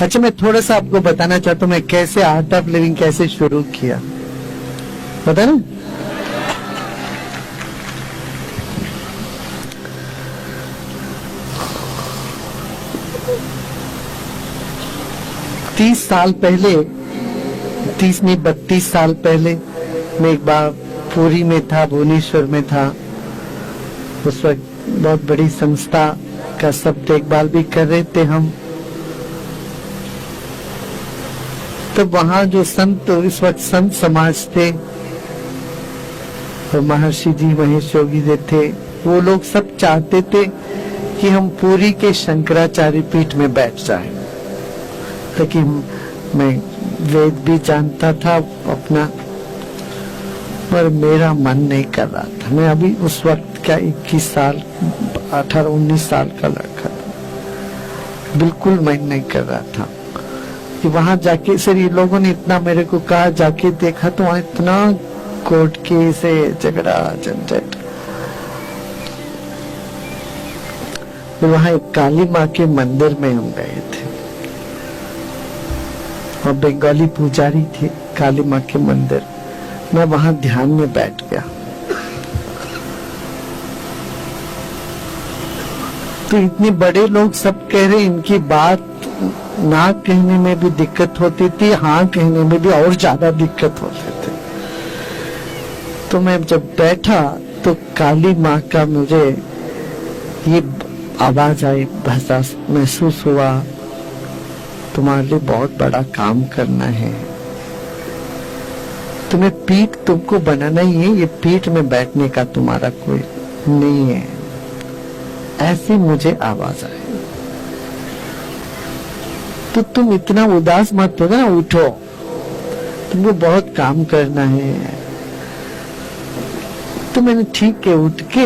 अच्छा, मैं थोड़ा सा आपको बताना चाहता हूँ मैं कैसे आर्ट ऑफ लिविंग कैसे शुरू किया, पता ना? तीस साल पहले, 30 नहीं 32 साल पहले मैं एक बार पुरी में था, भुवनेश्वर में था। उस वक्त बहुत बड़ी संस्था का सब देखभाल भी कर रहे थे हम। तो वहां जो संत, इस वक्त संत समाज थे, तो महर्षि जी महेश योगी जी थे, वो लोग सब चाहते थे कि हम पुरी के शंकराचार्य पीठ में बैठ जाएं, ताकि मैं वेद भी जानता था अपना, पर मेरा मन नहीं कर रहा था। मैं अभी उस वक्त क्या 21 साल 18-19 साल का लड़का था, बिल्कुल मन नहीं कर रहा था कि वहां जाके। सर ये लोगों ने इतना मेरे को कहा, जाके देखा तो वहां इतना कोर्ट केस है, झगड़ा झंझट। तो वहां एक काली माँ के मंदिर में हम गए थे और बंगाली पुजारी थे, काली माँ के मंदिर। मैं वहां ध्यान में बैठ गया। तो इतने बड़े लोग सब कह रहे, इनकी बात ना कहने में भी दिक्कत होती थी, हाँ कहने में भी और ज्यादा दिक्कत होती थी। तो मैं जब बैठा तो काली माँ का मुझे ये आवाज आई, भाषा महसूस हुआ, तुम्हारे लिए बहुत बड़ा काम करना है, तुम्हें पीठ तुमको बनाना ही है, ये पीठ में बैठने का तुम्हारा कोई नहीं है। ऐसी मुझे आवाज आई। तो तुम इतना उदास मत हो ना, उठो, तुमको बहुत काम करना है। तो मैंने ठीक है उठ के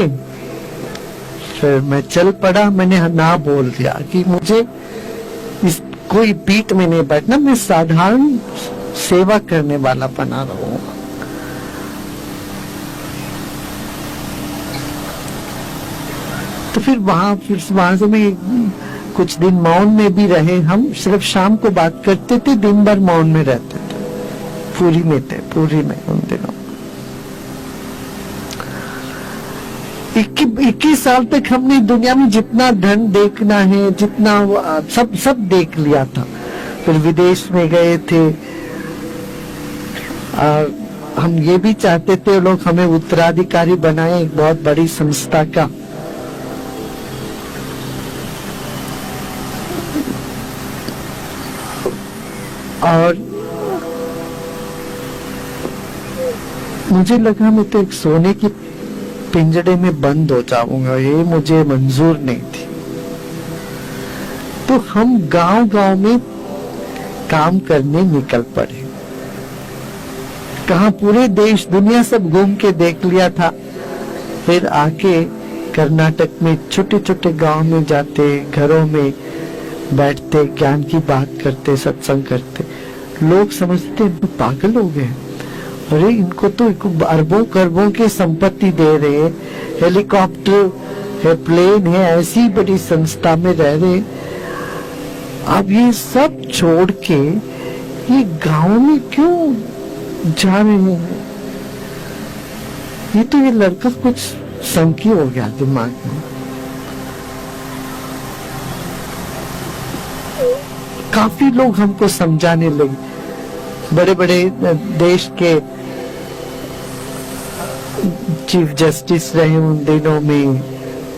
फिर मैं चल पड़ा। मैंने ना बोल दिया कि मुझे इस कोई पीठ में नहीं बैठना, मैं साधारण सेवा करने वाला बना रहूंगा। तो फिर वहां से मैं कुछ दिन मौन में भी रहे। हम सिर्फ शाम को बात करते थे, दिन भर मौन में रहते थे। पुरी में थे, पुरी में उन दिनों 21 साल तक हमने दुनिया में जितना धन देखना है, जितना सब देख लिया था। फिर विदेश में गए थे और हम ये भी चाहते थे लोग हमें उत्तराधिकारी बनाए एक बहुत बड़ी संस्था का। और मुझे लगा मैं तो एक सोने की पिंजड़े में बंद हो जाऊंगा, ये मुझे मंजूर नहीं थी। तो हम गांव-गांव में काम करने निकल पड़े। कहा पूरे देश दुनिया सब घूम के देख लिया था। फिर आके कर्नाटक में छोटे छोटे गांव में जाते, घरों में बैठते, ज्ञान की बात करते, सत्संग करते। लोग समझते पागल हो गए, अरे इनको तो अरबों खरबों की संपत्ति दे रहे, हेलीकॉप्टर है, प्लेन है, ऐसी बड़ी संस्था में रह रहे, अब ये सब छोड़ के ये गांव में क्यों जा रहे हैं? ये तो ये लड़का कुछ संकी हो गया दिमाग में। काफी लोग हमको समझाने लगे। बड़े बड़े देश के चीफ जस्टिस रहे उन दिनों में,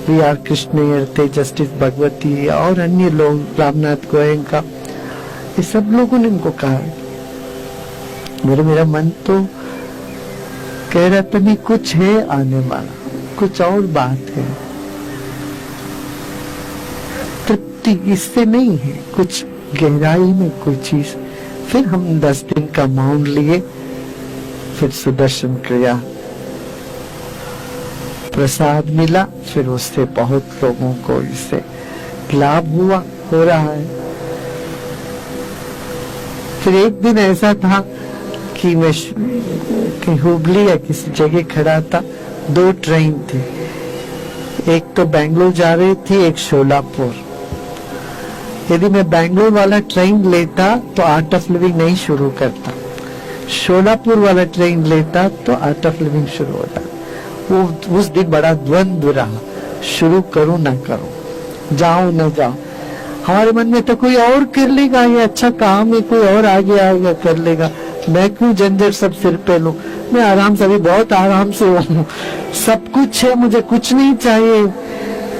PR कृष्णय्यर थे, जस्टिस भगवती और अन्य लोग, रामनाथ गोयंका, ये सब लोगों ने इनको कहा। मेरा मन तो कह रहा था नहीं, कुछ है आने वाला, कुछ और बात है, तृप्ति इससे नहीं है, कुछ गहराई में कोई चीज। फिर हम 10 दिन का मौन लिए, फिर सुदर्शन क्रिया प्रसाद मिला, फिर उससे बहुत लोगों को इससे लाभ हो रहा है। फिर एक दिन ऐसा था कि मैं हुबली या किसी जगह खड़ा था, 2 ट्रेन थी, एक तो बेंगलोर जा रही थी, एक शोलापुर। यदि मैं बैंगलोर वाला ट्रेन लेता तो आर्ट ऑफ लिविंग नहीं शुरू करता, शोलापुर वाला ट्रेन लेता तो आर्ट ऑफ लिविंग शुरू होता। वो उस दिन बड़ा द्वंद्व रहा, शुरू करूं ना करूं, जाऊं ना जाऊं। हमारे मन में तो कोई और कर लेगा, ये अच्छा काम है, कोई और आगे आएगा कर लेगा, मैं क्यों झंझट सब सिर पे लूं, मैं आराम से, अभी बहुत आराम से हूँ, सब कुछ है, मुझे कुछ नहीं चाहिए,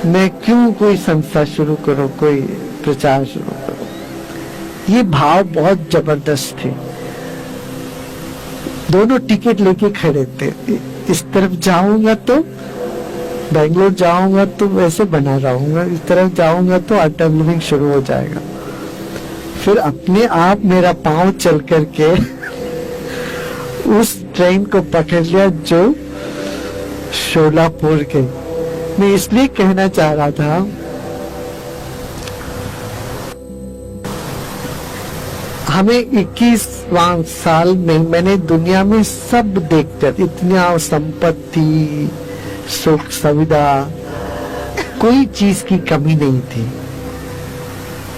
मैं क्यों कोई संस्था शुरू करूं, कोई प्रचार शुरू करूं। ये भाव बहुत जबरदस्त थे। दोनों टिकट लेके खड़े थे, इस तरफ जाऊंगा तो बेंगलोर जाऊंगा तो वैसे बना रहूंगा, इस तरफ जाऊंगा तो आर्ट ऑफ लिविंग शुरू हो जाएगा। फिर अपने आप मेरा पांव चल करके उस ट्रेन को पकड़ लिया जो शोलापुर के। मैं इसलिए कहना चाह रहा था, हमें 21वां साल में मैंने दुनिया में सब देखकर, इतना संपत्ति, सुख सुविधा, कोई चीज की कमी नहीं थी,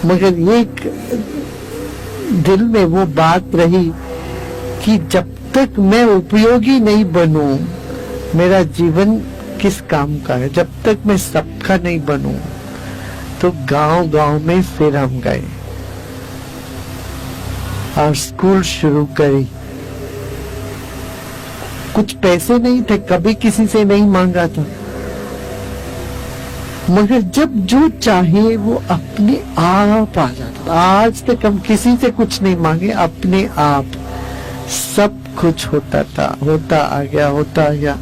मगर एक दिल में वो बात रही कि जब तक मैं उपयोगी नहीं बनूं, मेरा जीवन किस काम का है। जब तक मैं सबका नहीं बनूं, तो गांव गांव में फिर हम गए और स्कूल शुरू करी। कुछ पैसे नहीं थे, कभी किसी से नहीं मांगा था, मगर जब जो चाहे वो अपने आप आ जाता था। आज तक हम किसी से कुछ नहीं मांगे, अपने आप सब कुछ होता था, होता आ गया।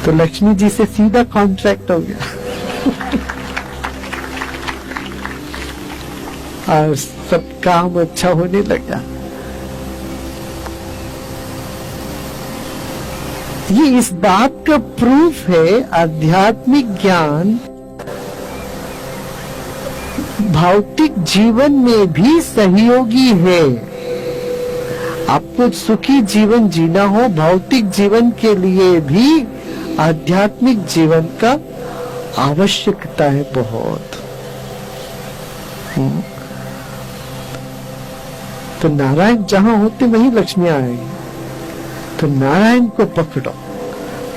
तो लक्ष्मी जी से सीधा कॉन्ट्रैक्ट हो गया और सब काम अच्छा होने लगा। ये इस बात का प्रूफ है, आध्यात्मिक ज्ञान भौतिक जीवन में भी सहयोगी है। आपको सुखी जीवन जीना हो, भौतिक जीवन के लिए भी आध्यात्मिक जीवन का आवश्यकता है बहुत। तो नारायण जहां होते वहीं लक्ष्मी आएगी। तो नारायण को पकड़ो,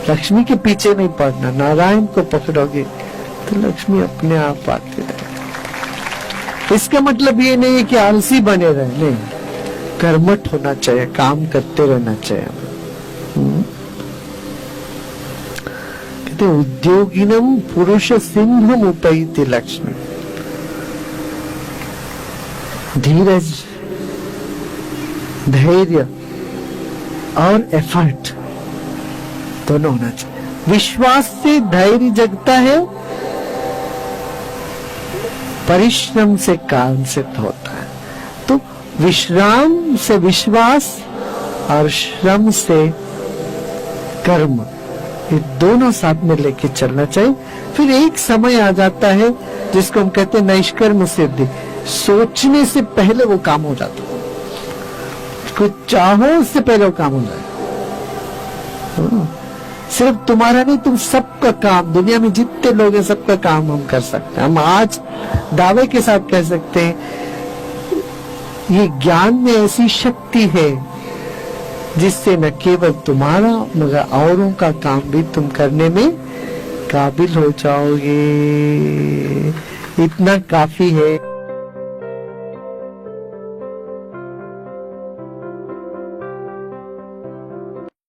लक्ष्मी के पीछे नहीं पड़ना, नारायण को पकड़ोगे तो लक्ष्मी अपने आप आती रहेगी। इसका मतलब ये नहीं है कि आलसी बने रहे, नहीं, कर्मठ होना चाहिए, काम करते रहना चाहिए। कहते उद्योगिनम पुरुष सिंहम उपैति लक्ष्मी। धीरज, धैर्य और एफर्ट दोनों होना चाहिए। विश्वास से धैर्य जगता है, परिश्रम से काल सिद्ध होता है। तो विश्राम से विश्वास और श्रम से कर्म, ये दोनों साथ में लेके चलना चाहिए। फिर एक समय आ जाता है जिसको हम कहते हैं नैष्कर्म सिद्धि। सोचने से पहले वो काम हो जाता है, कुछ चाहो उससे पहले वो काम हो जाए। सिर्फ तुम्हारा नहीं, तुम सबका काम, दुनिया में जितने लोग हैं सबका काम हम कर सकते हैं। हम आज दावे के साथ कह सकते हैं ये ज्ञान में ऐसी शक्ति है जिससे न केवल तुम्हारा मगर औरों का काम भी तुम करने में काबिल हो जाओगे। इतना काफी है।